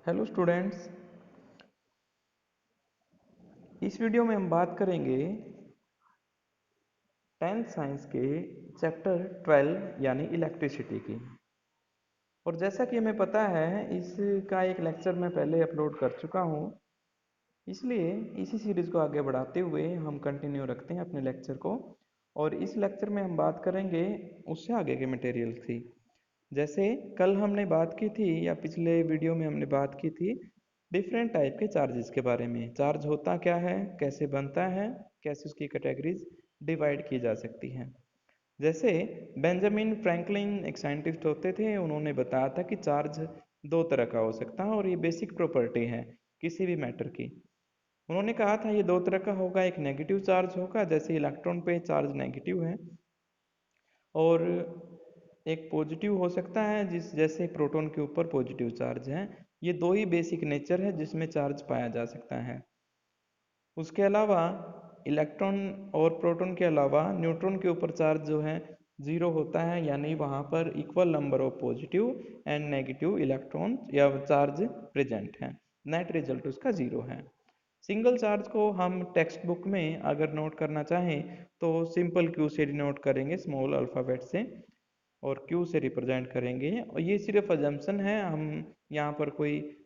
Hello students. इस video में हम बात करेंगे 10th साइंस के चैप्टर 12 यानी इलेक्ट्रिसिटी की। और जैसा कि हमें पता है इसका एक लेक्चर मैं पहले अपलोड कर चुका हूँ, इसलिए इसी सीरीज़ को आगे बढ़ाते हुए हम कंटिन्यू रखते हैं अपने लेक्चर को। और इस लेक्चर में हम बात करेंगे उससे आगे के मटेरियल्स की। जैसे कल हमने बात की थी या पिछले वीडियो में हमने बात की थी डिफरेंट टाइप के चार्जेस के बारे में। चार्ज होता क्या है, कैसे बनता है, कैसे उसकी कैटेगरीज डिवाइड की जा सकती हैं। जैसे बेंजामिन फ्रैंकलिन एक साइंटिस्ट होते थे, उन्होंने बताया था कि चार्ज दो तरह का हो सकता है और ये बेसिक प्रॉपर्टी है किसी भी मैटर की। उन्होंने कहा था ये दो तरह का होगा, एक नेगेटिव चार्ज होगा जैसे इलेक्ट्रॉन पे चार्ज नेगेटिव है, और एक पॉजिटिव हो सकता है जिस जैसे प्रोटॉन के ऊपर पॉजिटिव चार्ज है। ये दो ही बेसिक नेचर है जिसमें चार्ज पाया जा सकता है। उसके अलावा इलेक्ट्रॉन और प्रोटॉन के अलावा न्यूट्रॉन के ऊपर चार्ज जो है जीरो होता है, यानी वहाँ पर equal number of positive and negative electron या चार्ज प्रेजेंट है। नेट रिजल्ट उसका जीरो है। सिंगल चार्ज को हम टेक्स्ट बुक में अगर नोट करना चाहें तो सिंपल क्यू से डिनोट करेंगे, स्मॉल अल्फ़ाबेट से, और क्यू से रिप्रेजेंट करेंगे। और ये सिर्फ अजम्पशन है, हम यहाँ पर कोई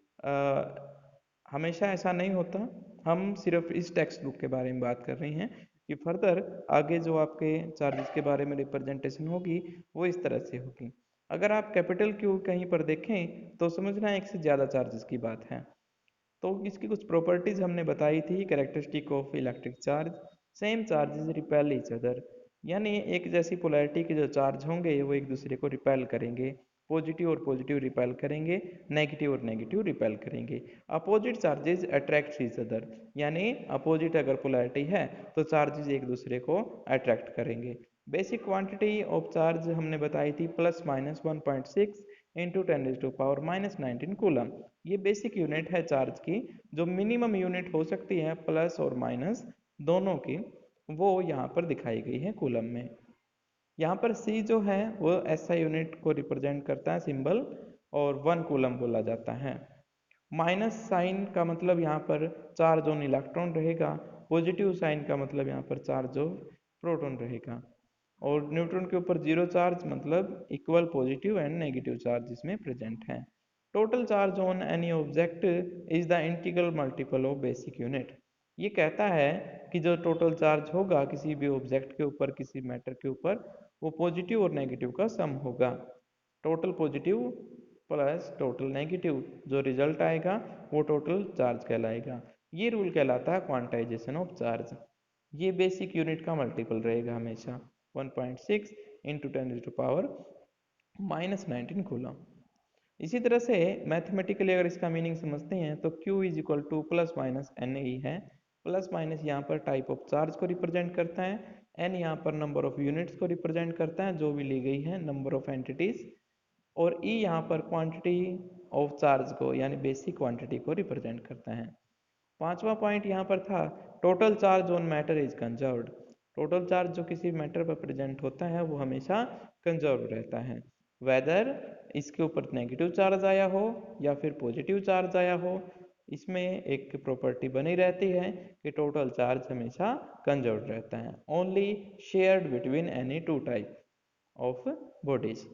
हमेशा ऐसा नहीं होता। हम सिर्फ इस टेक्स्ट बुक के बारे में बात कर रहे हैं कि फर्दर आगे जो आपके चार्जेस के बारे में रिप्रेजेंटेशन होगी वो इस तरह से होगी। अगर आप कैपिटल क्यू कहीं पर देखें तो समझना एक से ज़्यादा चार्जेस की बात है। तो इसकी कुछ प्रॉपर्टीज हमने बताई थी। Characteristic of electric charge, same charges repel each other, यानी एक जैसी पोलैरिटी के जो चार्ज होंगे वो एक दूसरे को रिपेल करेंगे। पॉजिटिव और पॉजिटिव रिपेल करेंगे, नेगेटिव और नेगेटिव रिपेल करेंगे। Opposite charges attract each other, यानी अपोजिट अगर पोलैरिटी है तो चार्जेस एक दूसरे को अट्रैक्ट करेंगे। बेसिक क्वांटिटी ऑफ चार्ज हमने बताई थी प्लस माइनस 1.6 इंटू 10⁻⁻19 कूलम। ये बेसिक यूनिट है चार्ज की। जो मिनिमम यूनिट हो सकती है प्लस और माइनस दोनों की, वो यहाँ पर दिखाई गई है कूलम में। यहाँ पर C जो है वो SI यूनिट को रिप्रेजेंट करता है सिंबल, और 1 कूलम बोला जाता है। माइनस साइन का मतलब यहाँ पर चार्ज ऑन इलेक्ट्रॉन रहेगा, पॉजिटिव साइन का मतलब यहाँ पर चार्ज ऑन प्रोटॉन रहेगा, और न्यूट्रॉन के ऊपर जीरो चार्ज मतलब equal positive and negative charge इसमें प्रेजेंट है। Total charge on any object is the integral multiple of basic unit. ये कहता है कि जो टोटल चार्ज होगा किसी भी ऑब्जेक्ट के ऊपर, किसी मैटर के ऊपर, वो पॉजिटिव और नेगेटिव का सम होगा। Total positive plus total negative, जो रिजल्ट आएगा वो टोटल चार्ज कहलाएगा। ये रूल कहलाता है क्वांटाइजेशन ऑफ चार्ज। ये बेसिक यूनिट का मल्टीपल रहेगा हमेशा 1.6 इंटू 10⁻⁻19 कूलम। इसी तरह से मैथमेटिकली अगर इसका मीनिंग समझते हैं तो Q is equal to plus minus n e है। प्लस माइनस यहाँ पर टाइप ऑफ चार्ज को रिप्रेजेंट करता है, एन यहाँ पर नंबर ऑफ यूनिट्स को रिप्रेजेंट करता है जो भी ली गई है, नंबर ऑफ एंटिटीज, और ई यहाँ पर क्वांटिटी ऑफ चार्ज को यानी बेसिक क्वांटिटी को रिप्रेजेंट करता है। पांचवा पॉइंट यहाँ पर था total charge on matter is conserved. Total charge जो किसी मैटर पर प्रेजेंट होता है वो हमेशा कंजर्व रहता है, वेदर इसके ऊपर नेगेटिव चार्ज आया हो या फिर पॉजिटिव चार्ज आया हो। इसमें एक प्रॉपर्टी बनी रहती है कि टोटल चार्ज हमेशा कंजर्व रहता है, only shared between any two type of bodies.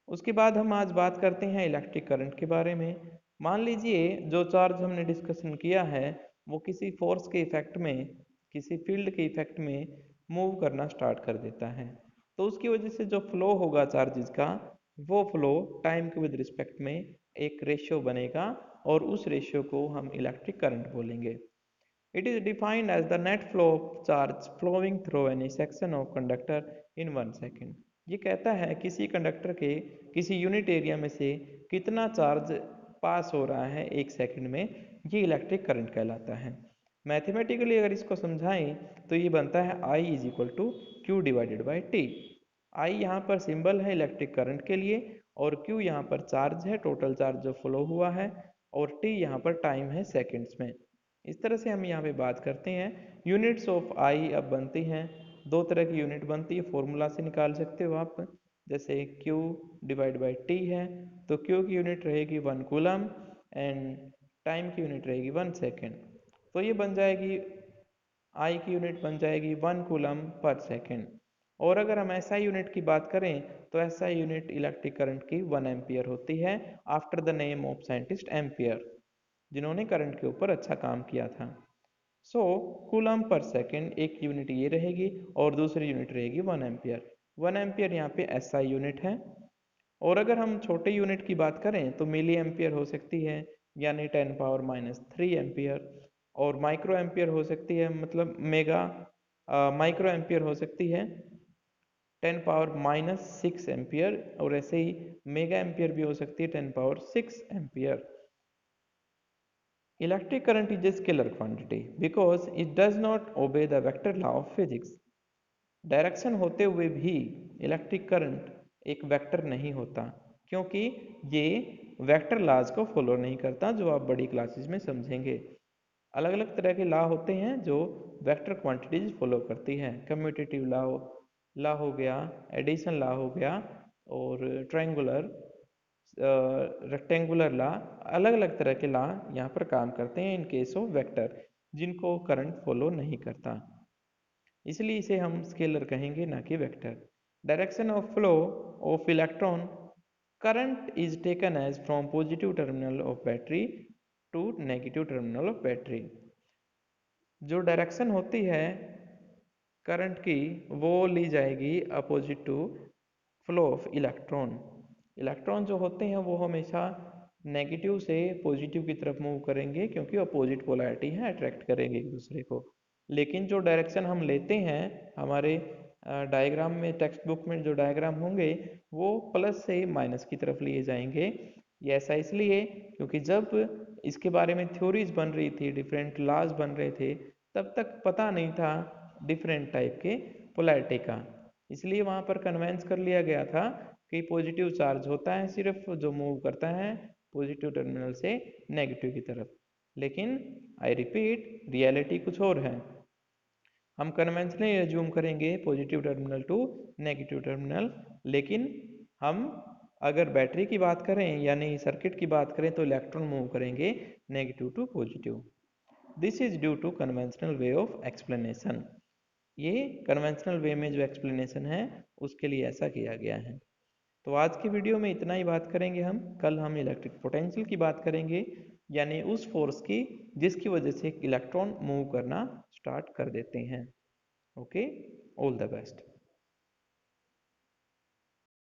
उसके बाद हम आज बात करते हैं इलेक्ट्रिक करंट के बारे में। मान लीजिए जो चार्ज हमने डिस्कशन किया है वो किसी फोर्स के इफेक्ट में, किसी फील्ड के इफेक्ट में मूव करना स्टार्ट कर देता है, तो उसकी वजह से जो फ्लो होगा चार्जेस का, वो फ्लो टाइम के विद रिस्पेक्ट में एक रेशियो बनेगा, और उस रेशियो को हम इलेक्ट्रिक करंट बोलेंगे। It is defined as the net flow of charge flowing through any section of conductor in 1 second। ये कहता है किसी कंडक्टर के किसी यूनिट एरिया में से कितना चार्ज पास हो रहा है एक सेकंड में, ये इलेक्ट्रिक करंट कहलाता है। मैथमेटिकली अगर इसको समझाएं तो ये बनता है I is equal to Q divided by T. आई यहाँ पर सिंबल है इलेक्ट्रिक करंट के लिए, और क्यू यहाँ पर चार्ज है, टोटल चार्ज जो फ्लो हुआ है, और टी यहाँ पर टाइम है सेकेंड्स में। इस तरह से हम यहाँ पे बात करते हैं। यूनिट्स ऑफ आई अब बनती हैं, दो तरह की यूनिट बनती है, फॉर्मूला से निकाल सकते हो आप। जैसे Q डिवाइड बाई टी है तो Q की यूनिट रहेगी 1 कूलम, एंड टाइम की यूनिट रहेगी 1 सेकेंड। तो ये बन जाएगी, आई की यूनिट बन जाएगी 1 कूलम पर सेकेंड। और अगर हम एसआई यूनिट की बात करें तो एसआई यूनिट इलेक्ट्रिक करंट की 1 एम्पियर होती है, after the name of scientist ampere, जिन्होंने करंट के ऊपर अच्छा काम किया था। सो कूलम पर सेकेंड एक यूनिट ये रहेगी और दूसरी यूनिट रहेगी 1 एम्पियर। 1 एम्पियर यहाँ पे एसआई यूनिट है। और अगर हम छोटे यूनिट की बात करें तो मिली एम्पियर हो सकती है, यानी 10⁻³ एम्पियर। और माइक्रो एम्पियर हो सकती है, मतलब मेगा माइक्रो एम्पियर हो सकती है 10⁻⁻6 एम्पियर। और ऐसे ही मेगा एम्पियर भी हो सकती है 10⁻6 ampere. Electric current is a scalar quantity because it does not obey the vector law of physics. Direction होते हुए भी इलेक्ट्रिक करंट एक वेक्टर नहीं होता, क्योंकि ये वेक्टर लॉज को फॉलो नहीं करता, जो आप बड़ी क्लासेस में समझेंगे। अलग अलग तरह के लॉ होते हैं जो वेक्टर क्वांटिटीज फॉलो करती हैं। कम्यूटेटिव लॉ लॉ हो गया, एडिशन लॉ हो गया, और ट्रायंगुलर रेक्टेंगुलर लॉ, अलग अलग तरह के लॉ यहाँ पर काम करते हैं इन केस ऑफ वेक्टर, जिनको करंट फॉलो नहीं करता। इसलिए इसे हम स्केलर कहेंगे, ना कि vector. Direction of flow of electron current is taken as from positive terminal of battery to negative terminal of battery. जो डायरेक्शन होती है करंट की वो ली जाएगी opposite to flow of electron. Electron जो होते हैं वो हमेशा नेगेटिव से पॉजिटिव की तरफ मूव करेंगे, क्योंकि अपोजिट पोलैरिटी है, अट्रैक्ट करेंगे एक दूसरे को। लेकिन जो डायरेक्शन हम लेते हैं हमारे डायग्राम में, टेक्स्ट बुक में जो डायग्राम होंगे वो प्लस से माइनस की तरफ लिए जाएंगे। ये ऐसा इसलिए क्योंकि जब इसके बारे में थ्योरीज बन रही थी, डिफरेंट लॉज बन रहे थे, तब तक पता नहीं था डिफरेंट टाइप के पोलैरिटी का। इसलिए वहाँ पर कन्वेंस कर लिया गया था कि पॉजिटिव चार्ज होता है सिर्फ जो मूव करता है पॉजिटिव टर्मिनल से नेगेटिव की तरफ। लेकिन आई रिपीट, रियलिटी कुछ और है। हम कन्वेंशनली एज्यूम करेंगे positive terminal to negative terminal, लेकिन हम अगर बैटरी की बात करें यानी सर्किट की बात करें तो इलेक्ट्रॉन मूव करेंगे negative to positive. This is due to conventional way of explanation. ये कन्वेंशनल वे में जो एक्सप्लेनेशन है उसके लिए ऐसा किया गया है। तो आज की वीडियो में इतना ही बात करेंगे हम। कल हम इलेक्ट्रिक पोटेंशियल की बात करेंगे, यानी उस फोर्स की जिसकी वजह से इलेक्ट्रॉन मूव करना स्टार्ट कर देते हैं। Okay, all the best.